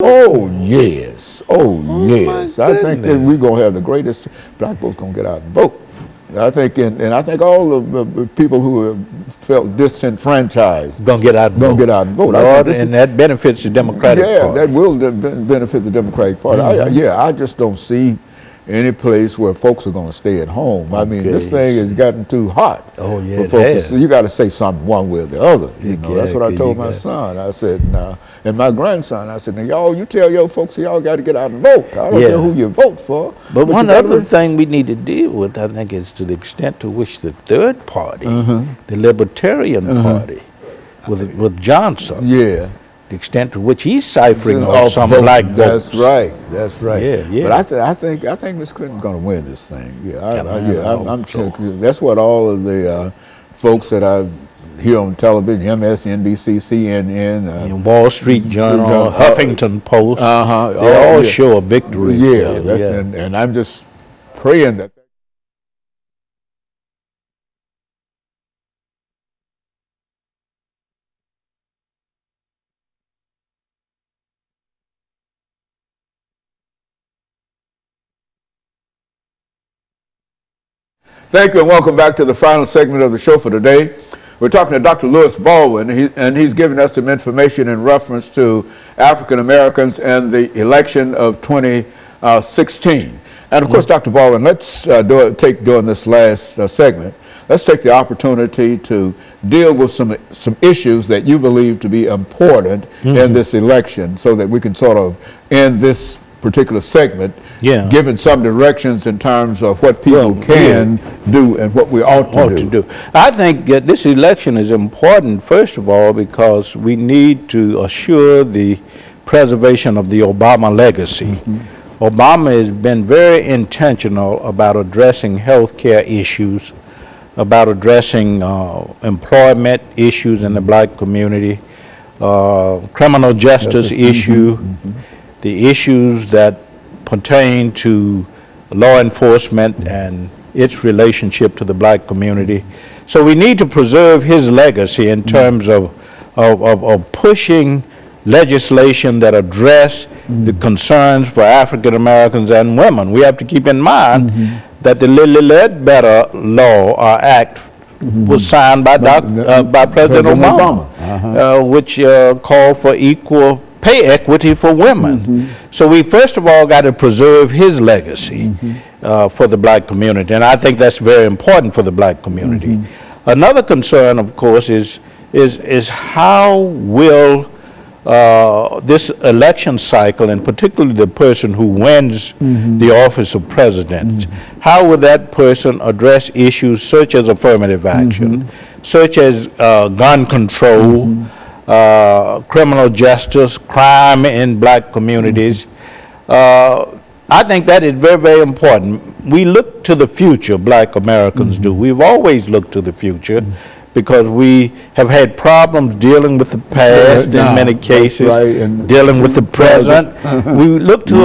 Oh, yes. Oh, Oh, yes. my I think that goodness. we're going to have the greatest, black folks going to get out and vote. I think, and I think all the people who have felt disenfranchised Gonna get out and gonna vote. get out and vote. Lord, and that benefits the Democratic yeah, Party. that will benefit the Democratic Party. I just don't see any place where folks are going to stay at home. I mean, this thing has gotten too hot. Oh, yeah, for folks. it has. So you got to say something one way or the other. You know, that's what I told my got- son. I said, nah, and my grandson. I said, now y'all, you tell your folks y'all got to get out and vote. I don't care who you vote for. But one you gotta other vote. thing we need to deal with, I think, is to the extent to which the third party, the Libertarian Party, with Johnson, Yeah. the extent to which he's ciphering Off off some vote. black votes. That's right. That's right. Yeah, yeah. But I think Miss Clinton's going to win this thing. Yeah, I'm so. That's what all of the folks that I hear on television, MSNBC, CNN, And Wall Street Journal, Huffington Post, they all show a victory. Yeah, and I'm just praying that. Thank you and welcome back to the final segment of the show for today. We're talking to Dr. LBaldwin, and he's giving us some information in reference to African Americans and the election of 2016. And of course, Dr. Baldwin, let's during this last segment, let's take the opportunity to deal with some issues that you believe to be important in this election, so that we can sort of end this particular segment, given some directions in terms of what people can do and what we ought to do. I think this election is important, first of all, because we need to assure the preservation of the Obama legacy. Obama has been very intentional about addressing health care issues, about addressing employment issues in the black community, criminal justice issue, the issues that pertain to law enforcement and its relationship to the black community. So we need to preserve his legacy in terms of pushing legislation that address the concerns for African Americans and women. We have to keep in mind that the Ledbetter Law or Act was signed by President Obama, which called for equal pay equity for women. So we first of all got to preserve his legacy for the black community, and I think that's very important for the black community. Another concern, of course, is how will this election cycle, and particularly the person who wins the office of president, how will that person address issues such as affirmative action, such as gun control, criminal justice, crime in black communities. I think that is very, very important. We look to the future, black Americans do. We've always looked to the future because we have had problems dealing with the past in many cases, and dealing with the present. We look to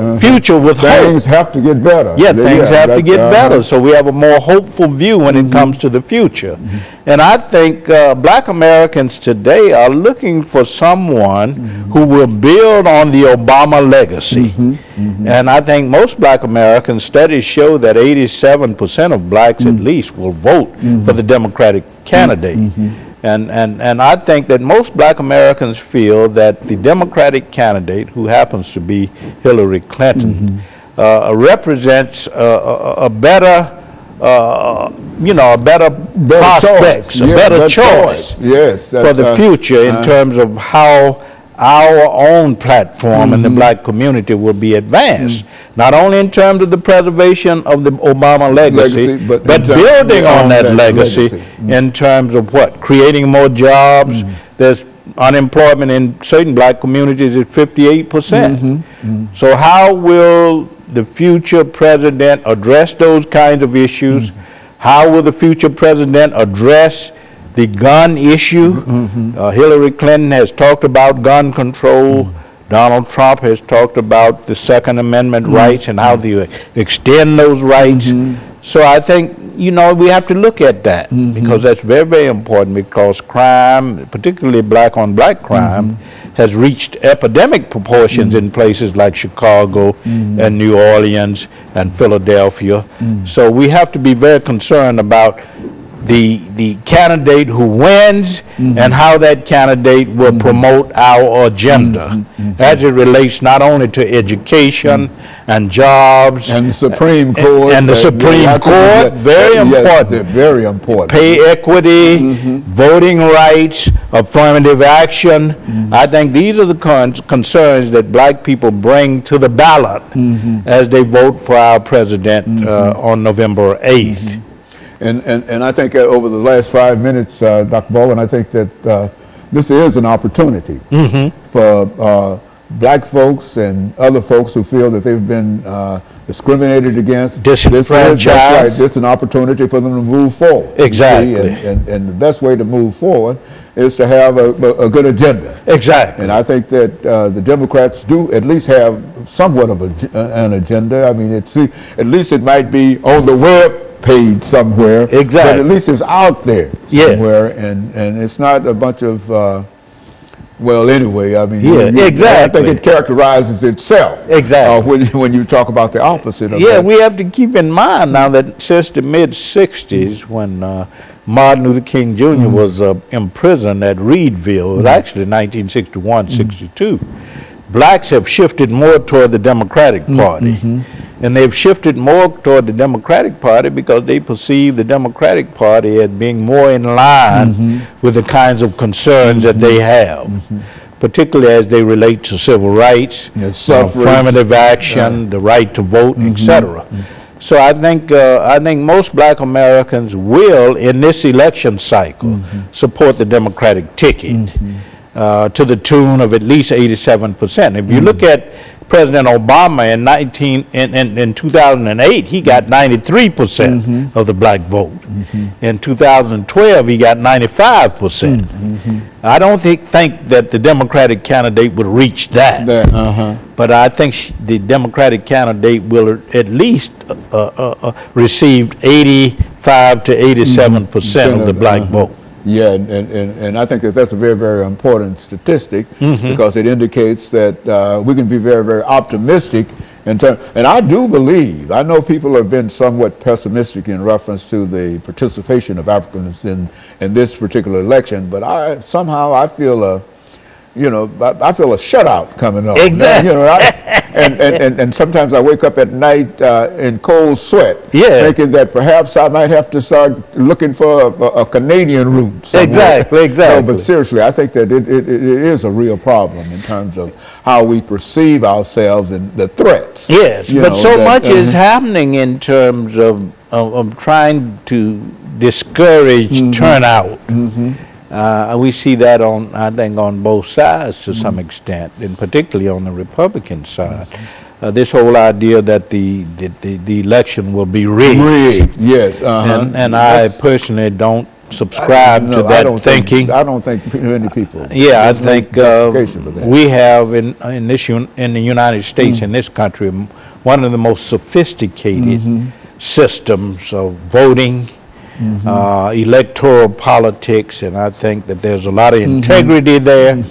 a future with hope. Things have to get better. Yeah, things have to get better. So we have a more hopeful view when it comes to the future. And I think black Americans today are looking for someone who will build on the Obama legacy. And I think most black American studies show that 87% of blacks at least will vote for the Democratic candidate. And I think that most black Americans feel that the Democratic candidate, who happens to be Hillary Clinton, represents a better prospects, a better choice for the future in terms of how our own platform in the black community will be advanced, not only in terms of the preservation of the Obama legacy, but building on that legacy in terms of what? Creating more jobs. There's unemployment in certain black communities at 58%. So how will the future president address those kinds of issues? How will the future president address the gun issue? Hillary Clinton has talked about gun control. Donald Trump has talked about the Second Amendment rights and how to extend those rights. So I think, you know, we have to look at that because that's very, very important, because crime, particularly black-on-black crime, has reached epidemic proportions in places like Chicago and New Orleans and Philadelphia. So we have to be very concerned about the candidate who wins and how that candidate will promote our agenda as it relates not only to education and jobs and the Supreme Court and the Supreme Court, very important. Yes, very important. Pay equity, voting rights, affirmative action. I think these are the concerns that black people bring to the ballot as they vote for our president on November 8th. And I think over the last 5 minutes, Dr. Baldwin, I think that this is an opportunity for black folks and other folks who feel that they've been discriminated against. Disenfranchised. That's right. This is an opportunity for them to move forward. Exactly. And the best way to move forward is to have a good agenda. Exactly. And I think that the Democrats do at least have somewhat of an agenda. I mean, at least it might be on the web page somewhere. Exactly. But at least it's out there somewhere, and it's not a bunch of well, anyway, I mean, exactly. I think it characterizes itself. Exactly. When you talk about the opposite of that. Yeah, we have to keep in mind now that since the mid-'60s, when Martin Luther King Jr. was imprisoned at Reedville, it was actually 1961-62, blacks have shifted more toward the Democratic Party. And they've shifted more toward the Democratic Party because they perceive the Democratic Party as being more in line with the kinds of concerns that they have, particularly as they relate to civil rights, affirmative action, the right to vote, etc. So I think most black Americans will, in this election cycle, support the Democratic ticket to the tune of at least 87%. If you look at President Obama in 2008, he got 93% of the black vote. In 2012, he got 95%. I don't think that the Democratic candidate would reach that. But I think the Democratic candidate will at least receive 85 to 87% of the black vote. Yeah, and I think that that's a very, very important statistic because it indicates that we can be very, very optimistic in terms. And I do believe, I know people have been somewhat pessimistic in reference to the participation of Africans in this particular election, but I feel a shutout coming up. Exactly. You know, and sometimes I wake up at night in cold sweat, thinking that perhaps I might have to start looking for a Canadian route somewhere. Exactly. No, but seriously, I think that it is a real problem in terms of how we perceive ourselves and the threats. Yes, but so much is happening in terms of trying to discourage turnout. We see that I think on both sides to some extent, and particularly on the Republican side. This whole idea that the election will be rigged. Yes. And I personally don't subscribe to that thinking. I don't think many people. Yeah, I think we have in the United States, in this country, one of the most sophisticated systems of voting, electoral politics, and I think that there's a lot of integrity there.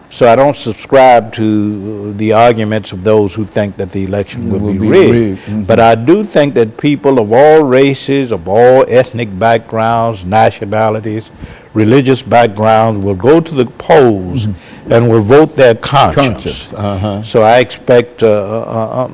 So I don't subscribe to the arguments of those who think that the election will be rigged. But I do think that people of all races, of all ethnic backgrounds, nationalities, religious backgrounds will go to the polls and will vote their conscience. So I expect a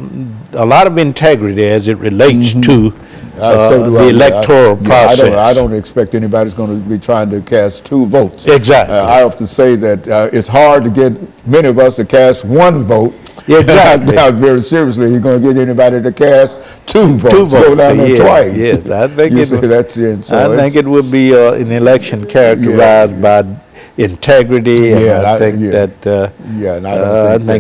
lot of integrity as it relates to the electoral process. I don't expect anybody's going to be trying to cast 2 votes. Exactly. I often say that it's hard to get many of us to cast 1 vote. Exactly. I doubt very seriously you're going to get anybody to cast 2 votes. Go down there twice. Yes, I think I think it would be an election characterized by integrity, and I think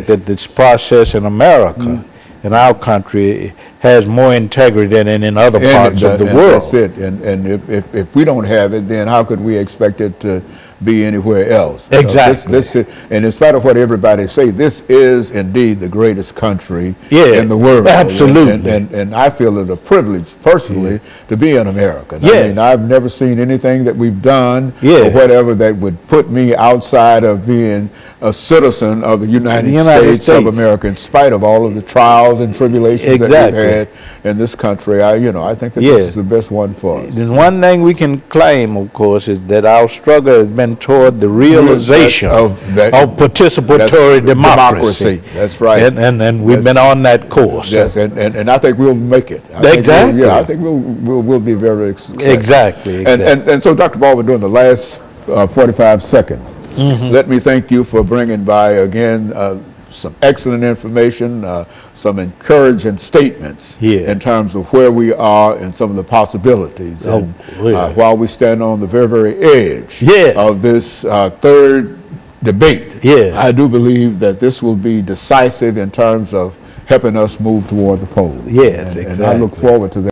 that this process in America, in our country, has more integrity than in other parts of the world. That's it. And if we don't have it, then how could we expect it to be anywhere else. Exactly. And in spite of what everybody say, this is indeed the greatest country in the world. Absolutely. And I feel it a privilege personally to be an American. Yeah. I mean, I've never seen anything that we've done or Yeah. whatever that would put me outside of being a citizen of the United States of America, in spite of all of the trials and tribulations that we've had in this country. I think that this is the best one for us. There's one thing we can claim, of course, is that our struggle has been toward the realization of participatory democracy. That's right. And we've been on that course. Yes, and I think we'll make it. Exactly. I think we'll be very successful. Exactly. And so, Dr. Baldwin, during the last 45 seconds, let me thank you for bringing by again some excellent information, some encouraging statements in terms of where we are and some of the possibilities. And while we stand on the very, very edge of this third debate, I do believe that this will be decisive in terms of helping us move toward the polls. Yes, exactly. And I look forward to that.